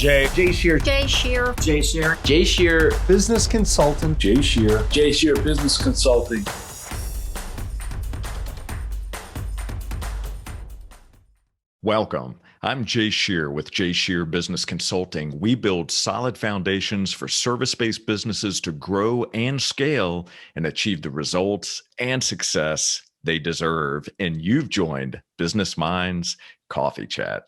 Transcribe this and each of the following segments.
Jay Shear. Jay Shear. Jay Shear. Jay Shear, business consultant. Jay Shear. Jay Shear Business Consulting. Welcome. I'm Jay Shear with Jay Shear Business Consulting. We build solid foundations for service-based businesses to grow and scale and achieve the results and success they deserve. And you've joined Business Minds Coffee Chat.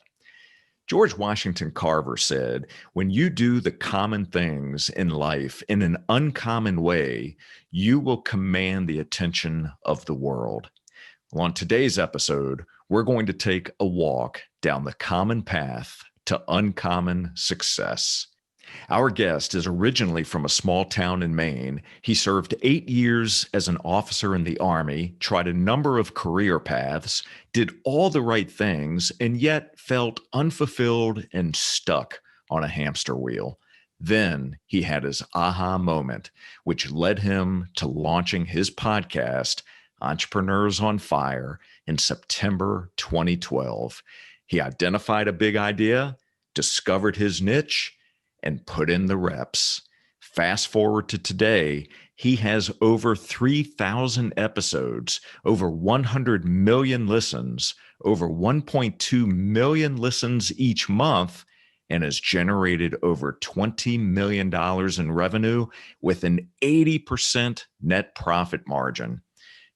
George Washington Carver said, "When you do the common things in life in an uncommon way, you will command the attention of the world." Well, on today's episode, we're going to take a walk down the common path to uncommon success. Our guest is originally from a small town in Maine. He served 8 years as an officer in the Army, tried a number of career paths, did all the right things, and yet felt unfulfilled and stuck on a hamster wheel. Then he had his aha moment, which led him to launching his podcast, Entrepreneurs on Fire, in September 2012. He identified a big idea, discovered his niche, and put in the reps. Fast forward to today, he has over 3,000 episodes, over 100 million listens, over 1.2 million listens each month, and has generated over $20 million in revenue with an 80% net profit margin.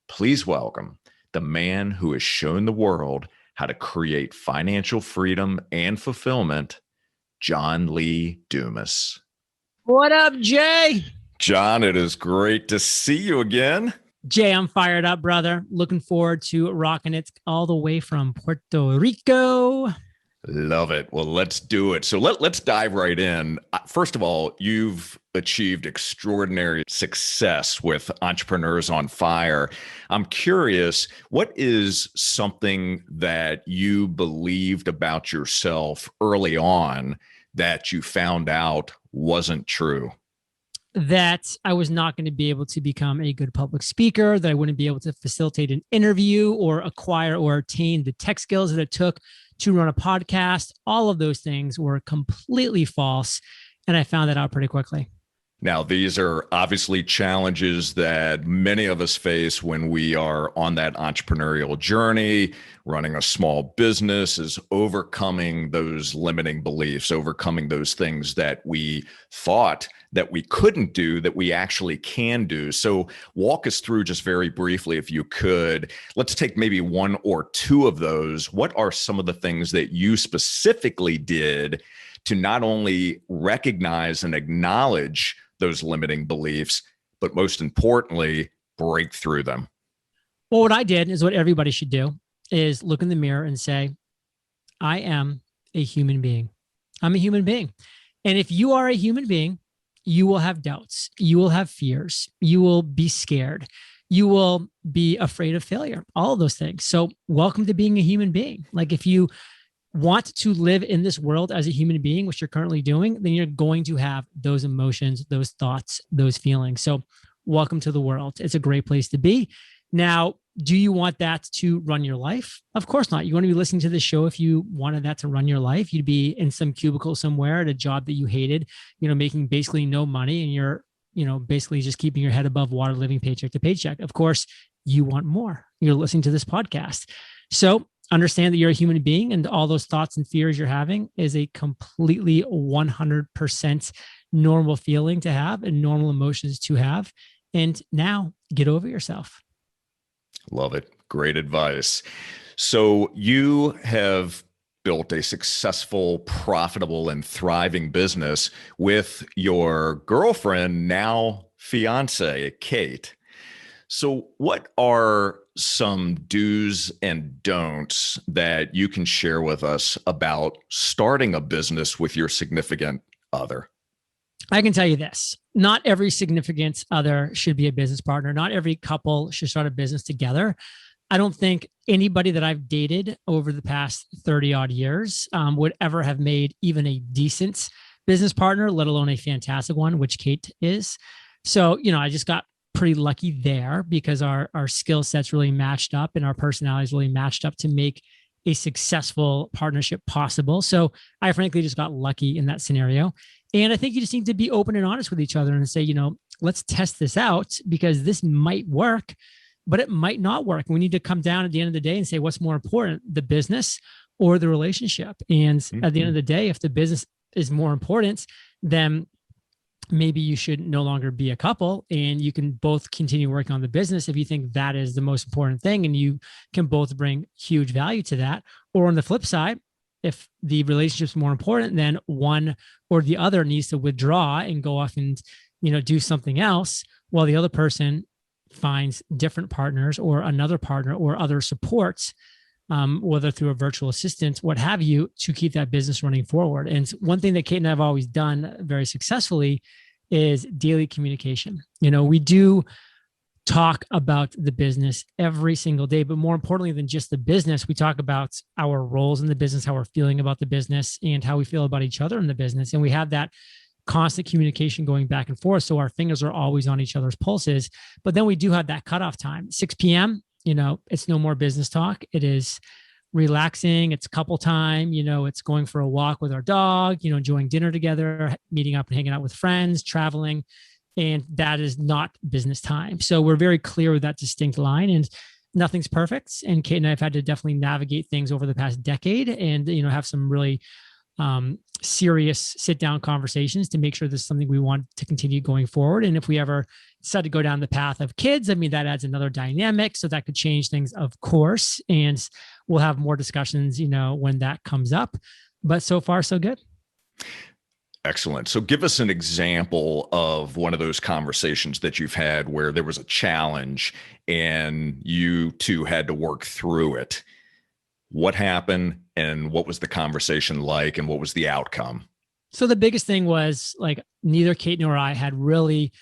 Please welcome the man who has shown the world how to create financial freedom and fulfillment, John Lee Dumas. what up, Jay? John, it is great to see you again. Jay, I'm fired up, brother. Looking forward to rocking it all the way from Puerto Rico. Love it. Well, let's do it. So let's dive right in. First of all, you've achieved extraordinary success with Entrepreneurs on Fire. I'm curious, what is something that you believed about yourself early on that you found out wasn't true? That I was not going to be able to become a good public speaker, that I wouldn't be able to facilitate an interview or acquire or attain the tech skills that it took to run a podcast. All of those things were completely false. And I found that out pretty quickly. Now, these are obviously challenges that many of us face when we are on that entrepreneurial journey. Running a small business is overcoming those limiting beliefs, overcoming those things that we thought that we couldn't do, that we actually can do. So walk us through just very briefly, if you could. Let's take maybe one or two of those. What are some of the things that you specifically did to not only recognize and acknowledge those limiting beliefs, but most importantly, break through them? Well, what I did is what everybody should do, is look in the mirror and say, I am a human being. I'm a human being. And if you are a human being, you will have doubts. You will have fears. You will be scared. You will be afraid of failure, all of those things. So welcome to being a human being. Like, if you want to live in this world as a human being, which you're currently doing, then you're going to have those emotions, those thoughts, those feelings. So welcome to the world. It's a great place to be. Now, do you want that to run your life? Of course not. You want to be listening to this show. If you wanted that to run your life, you'd be in some cubicle somewhere at a job that you hated, making basically no money, and you're, basically just keeping your head above water, living paycheck to paycheck. Of course, you want more. You're listening to this podcast. So understand that you're a human being, and all those thoughts and fears you're having is a completely 100% normal feeling to have and normal emotions to have. And now get over yourself. Love it. Great advice. So you have built a successful, profitable, and thriving business with your girlfriend, now fiance, Kate. So what are some do's and don'ts that you can share with us about starting a business with your significant other? I can tell you this. Not every significant other should be a business partner. Not every couple should start a business together. I don't think anybody that I've dated over the past 30 odd years would ever have made even a decent business partner, let alone a fantastic one, which Kate is. So, I just got pretty lucky there because our skill sets really matched up and our personalities really matched up to make a successful partnership possible. So I frankly just got lucky in that scenario. And I think you just need to be open and honest with each other and say, let's test this out because this might work, but it might not work. We need to come down at the end of the day and say, what's more important, the business or the relationship? And at the end of the day, if the business is more important, then maybe you should no longer be a couple and you can both continue working on the business if you think that is the most important thing and you can both bring huge value to that. Or on the flip side, if the relationship is more important, then one or the other needs to withdraw and go off and, do something else while the other person finds different partners or another partner or other supports, whether through a virtual assistant, what have you, to keep that business running forward. And one thing that Kate and I have always done very successfully is daily communication. We do talk about the business every single day, but more importantly than just the business, we talk about our roles in the business, how we're feeling about the business, and how we feel about each other in the business. And we have that constant communication going back and forth. So our fingers are always on each other's pulses. But then we do have that cutoff time, 6 p.m. It's no more business talk. It is relaxing. It's couple time. It's going for a walk with our dog, enjoying dinner together, meeting up and hanging out with friends, traveling. And that is not business time. So we're very clear with that distinct line, and nothing's perfect. And Kate and I have had to definitely navigate things over the past decade and, have some really serious sit down conversations to make sure this is something we want to continue going forward. And if we ever decide to go down the path of kids, that adds another dynamic. So that could change things, of course. And we'll have more discussions, when that comes up. But so far, so good. Excellent. So give us an example of one of those conversations that you've had where there was a challenge and you two had to work through it. What happened and what was the conversation like and what was the outcome? So the biggest thing was neither Kate nor I had really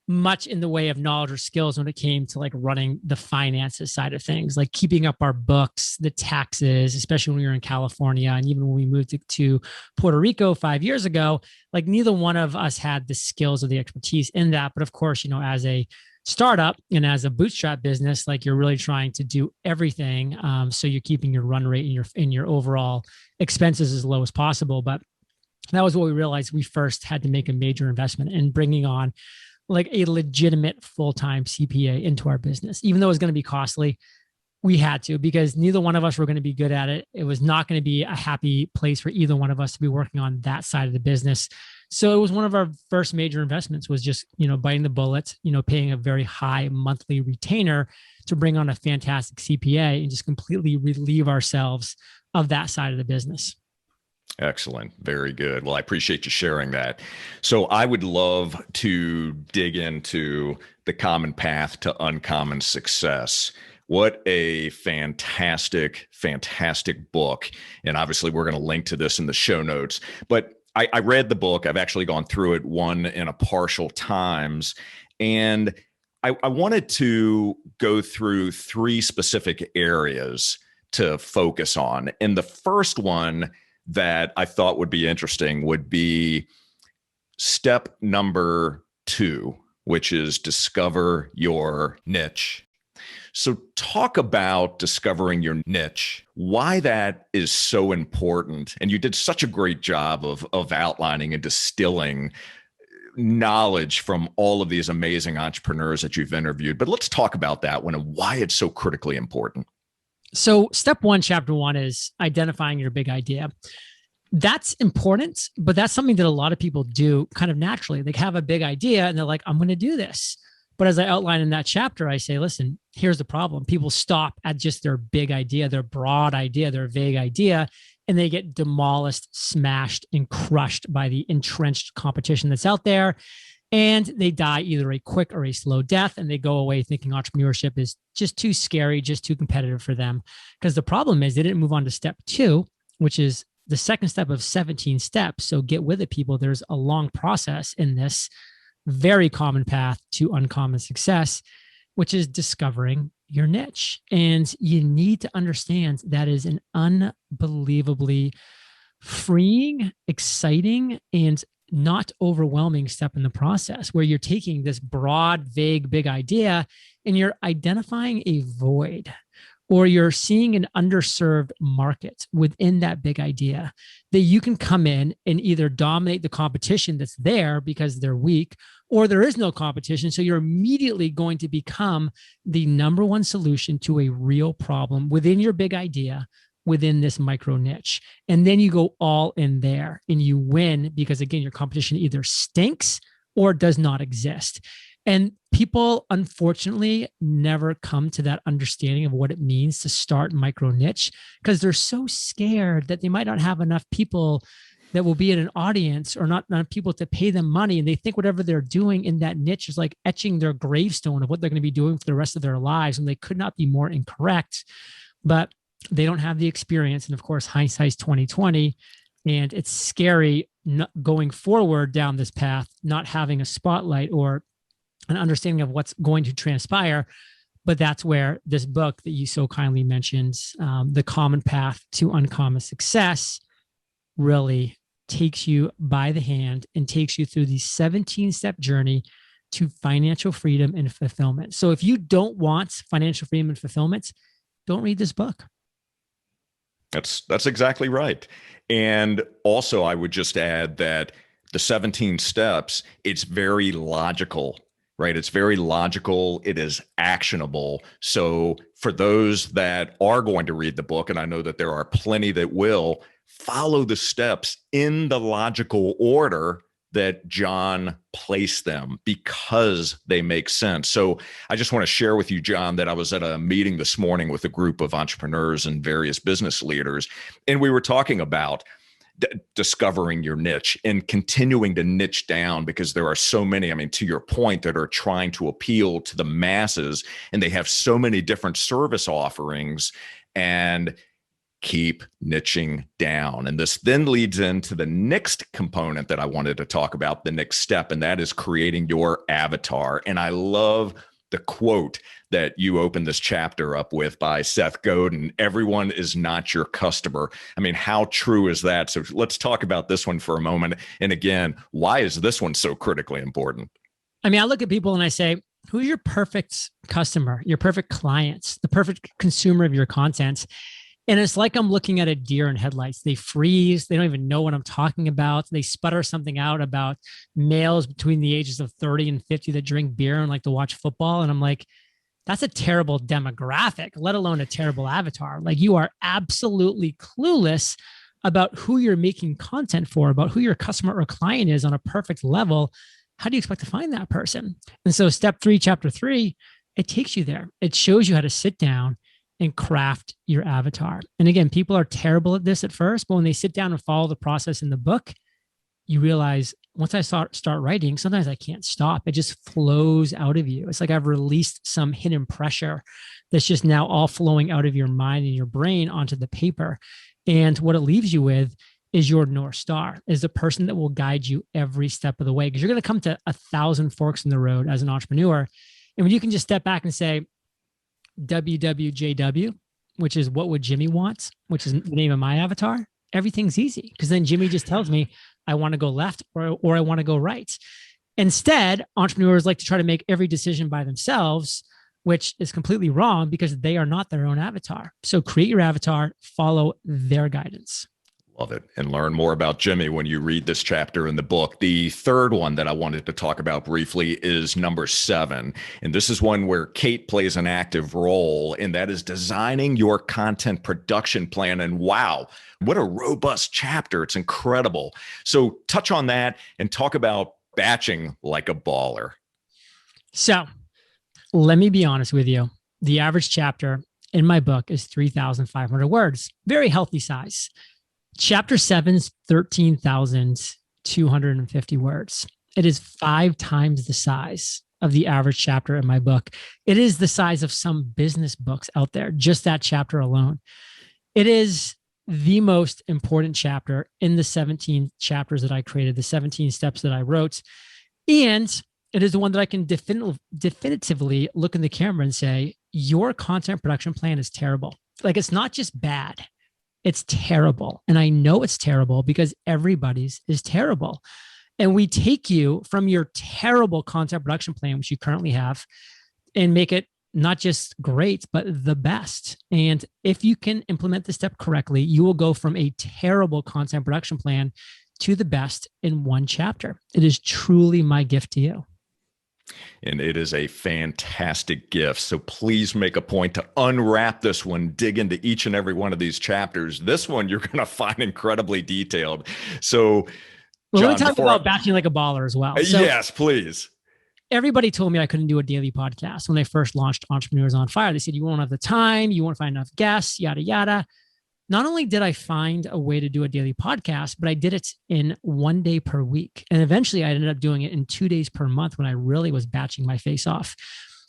much in the way of knowledge or skills when it came to running the finances side of things, like keeping up our books, the taxes, especially when we were in California. And even when we moved to Puerto Rico 5 years ago, neither one of us had the skills or the expertise in that. But of course, as a startup and as a bootstrap business, you're really trying to do everything. So you're keeping your run rate and your overall expenses as low as possible. But that was what we realized. We first had to make a major investment in bringing on a legitimate full-time CPA into our business. Even though it was going to be costly, we had to, because neither one of us were going to be good at it. It was not going to be a happy place for either one of us to be working on that side of the business. So it was one of our first major investments, was just, biting the bullet, paying a very high monthly retainer to bring on a fantastic CPA and just completely relieve ourselves of that side of the business. Excellent. Very good. Well, I appreciate you sharing that. So I would love to dig into the common path to uncommon success. What a fantastic, fantastic book. And obviously we're going to link to this in the show notes, but I read the book. I've actually gone through it one and a partial times. And I wanted to go through 3 specific areas to focus on. And the first one that I thought would be interesting would be step number 2, which is discover your niche. So talk about discovering your niche, why that is so important. And you did such a great job of outlining and distilling knowledge from all of these amazing entrepreneurs that you've interviewed. But let's talk about that one and why it's so critically important. So step 1, chapter 1 is identifying your big idea. That's important, but that's something that a lot of people do kind of naturally. They have a big idea and they're like, I'm going to do this. But as I outline in that chapter, I say, listen, here's the problem. People stop at just their big idea, their broad idea, their vague idea, and they get demolished, smashed, and crushed by the entrenched competition that's out there. And they die either a quick or a slow death, and they go away thinking entrepreneurship is just too scary, just too competitive for them. Because the problem is they didn't move on to step 2, which is the second step of 17 steps. So get with it, people. There's a long process in this very common path to uncommon success, which is discovering your niche. And you need to understand that is an unbelievably freeing, exciting, and not overwhelming step in the process, where you're taking this broad, vague, big idea and you're identifying a void or you're seeing an underserved market within that big idea, that you can come in and either dominate the competition that's there because they're weak, or there is no competition. So you're immediately going to become the number one solution to a real problem within your big idea, within this micro niche. And then you go all in there and you win because, again, your competition either stinks or does not exist. And people, unfortunately, never come to that understanding of what it means to start micro niche because they're so scared that they might not have enough people that will be in an audience, or not enough people to pay them money. And they think whatever they're doing in that niche is like etching their gravestone of what they're going to be doing for the rest of their lives. And they could not be more incorrect, but they don't have the experience. And of course, hindsight's 2020. And it's scary going forward down this path, not having a spotlight or an understanding of what's going to transpire. But that's where this book that you so kindly mentioned, The Common Path to Uncommon Success, really takes you by the hand and takes you through the 17-step journey to financial freedom and fulfillment. So if you don't want financial freedom and fulfillment, don't read this book. That's exactly right. And also, I would just add that the 17 steps, it's very logical, right? It's very logical. It is actionable. So for those that are going to read the book, and I know that there are plenty that will, follow the steps in the logical order that John placed them because they make sense. So I just want to share with you, John, that I was at a meeting this morning with a group of entrepreneurs and various business leaders, and we were talking about discovering your niche and continuing to niche down because there are so many, I mean, to your point, that are trying to appeal to the masses, and they have so many different service offerings, and keep niching down. And this then leads into the next component that I wanted to talk about, the next step, and that is creating your avatar. And I love the quote that you opened this chapter up with by Seth Godin: "Everyone is not your customer." I mean, how true is that? So let's talk about this one for a moment. And again, why is this one so critically important? I mean, I look at people and I say, who's your perfect customer, your perfect clients, the perfect consumer of your content? And it's like I'm looking at a deer in headlights. They freeze. They don't even know what I'm talking about. They sputter something out about males between the ages of 30 and 50 that drink beer and like to watch football. And I'm like, that's a terrible demographic, let alone a terrible avatar. Like, you are absolutely clueless about who you're making content for, about who your customer or client is on a perfect level. How do you expect to find that person? And so step 3, chapter 3, it takes you there. It shows you how to sit down and craft your avatar. And again, people are terrible at this at first, but when they sit down and follow the process in the book, you realize once I start writing, sometimes I can't stop. It just flows out of you. It's like I've released some hidden pressure that's just now all flowing out of your mind and your brain onto the paper. And what it leaves you with is your North Star, is the person that will guide you every step of the way. Because you're going to come to 1,000 forks in the road as an entrepreneur. And when you can just step back and say, WWJW, which is what would Jimmy want, which is the name of my avatar, everything's easy. Because then Jimmy just tells me I want to go left or I want to go right. Instead, entrepreneurs like to try to make every decision by themselves, which is completely wrong because they are not their own avatar. So create your avatar, follow their guidance. Love it. And learn more about Jimmy when you read this chapter in the book. The third one that I wanted to talk about briefly is number 7. And this is one where Kate plays an active role, and that is designing your content production plan. And wow, what a robust chapter. It's incredible. So touch on that and talk about batching like a baller. So let me be honest with you. The average chapter in my book is 3,500 words, very healthy size. Chapter 7 is 13,250 words. It is 5 times the size of the average chapter in my book. It is the size of some business books out there, just that chapter alone. It is the most important chapter in the 17 chapters that I created, the 17 steps that I wrote. And it is the one that I can definitively look in the camera and say, your content production plan is terrible. Like, it's not just bad. It's terrible. And I know it's terrible because everybody's is terrible. And we take you from your terrible content production plan, which you currently have, and make it not just great, but the best. And if you can implement this step correctly, you will go from a terrible content production plan to the best in one chapter. It is truly my gift to you. And it is a fantastic gift. So please make a point to unwrap this one, dig into each and every one of these chapters. This one you're going to find incredibly detailed. So, well, John, let me talk about batching like a baller as well. So, yes, please. Everybody told me I couldn't do a daily podcast when they first launched Entrepreneurs on Fire. They said, you won't have the time, you won't find enough guests, yada, yada. Not only did I find a way to do a daily podcast, but I did it in 1 day per week. And eventually I ended up doing it in 2 days per month when I really was batching my face off,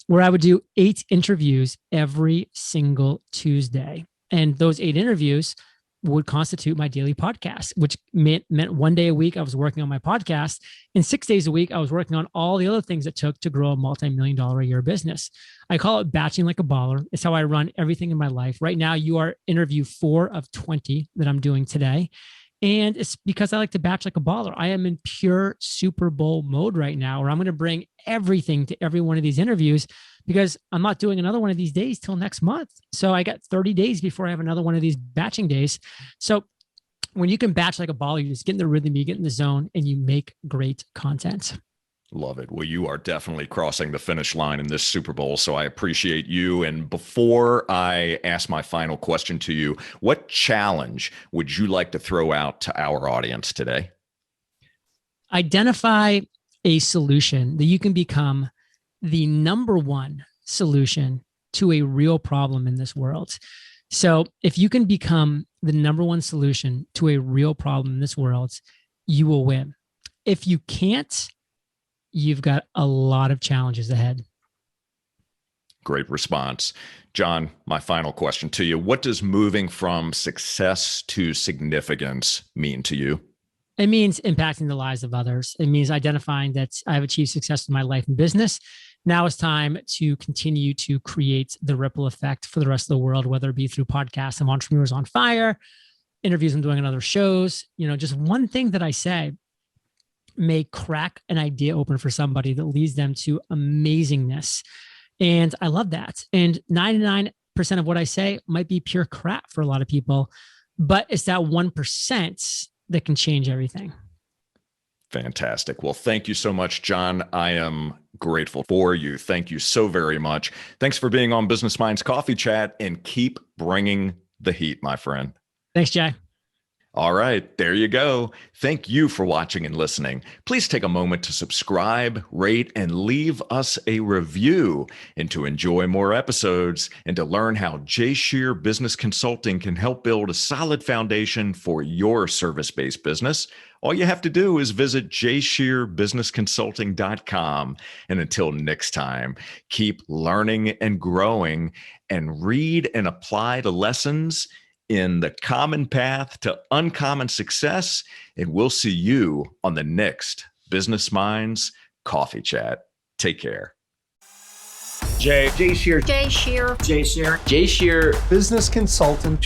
where I would do 8 interviews every single Tuesday. And those 8 interviews would constitute my daily podcast, which meant 1 day a week I was working on my podcast, and 6 days a week I was working on all the other things it took to grow a multi-million-dollar a year business. I call it batching like a baller. It's how I run everything in my life. Right now, you are interview 4 of 20 that I'm doing today. And it's because I like to batch like a baller. I am in pure Super Bowl mode right now, where I'm going to bring everything to every one of these interviews, because I'm not doing another one of these days till next month. So I got 30 days before I have another one of these batching days. So when you can batch like a baller, you just get in the rhythm, you get in the zone, and you make great content. Love it. Well, you are definitely crossing the finish line in this Super Bowl, so I appreciate you. And before I ask my final question to you, what challenge would you like to throw out to our audience today? Identify a solution that you can become the number one solution to a real problem in this world. So if you can become the number one solution to a real problem in this world, you will win. If you can't, you've got a lot of challenges ahead. Great response. John, my final question to you. What does moving from success to significance mean to you? It means impacting the lives of others. It means identifying that I've achieved success in my life and business. Now it's time to continue to create the ripple effect for the rest of the world, whether it be through podcasts of Entrepreneurs on Fire, interviews I'm doing on other shows. Just one thing that I say may crack an idea open for somebody that leads them to amazingness. And I love that. And 99% of what I say might be pure crap for a lot of people, but it's that 1% that can change everything. Fantastic. Well, thank you so much, John. I am grateful for you. Thank you so very much. Thanks for being on Business Minds Coffee Chat, and keep bringing the heat, my friend. Thanks, Jay. All right, there you go. Thank you for watching and listening. Please take a moment to subscribe, rate, and leave us a review. And to enjoy more episodes and to learn how Jay Shear Business Consulting can help build a solid foundation for your service-based business, all you have to do is visit jayshearbusinessconsulting.com. And until next time, keep learning and growing, and read and apply the lessons in the common path to uncommon success. And we'll see you on the next Business Minds Coffee Chat. Take care. Jay Shear. Jay Shear Business Consulting.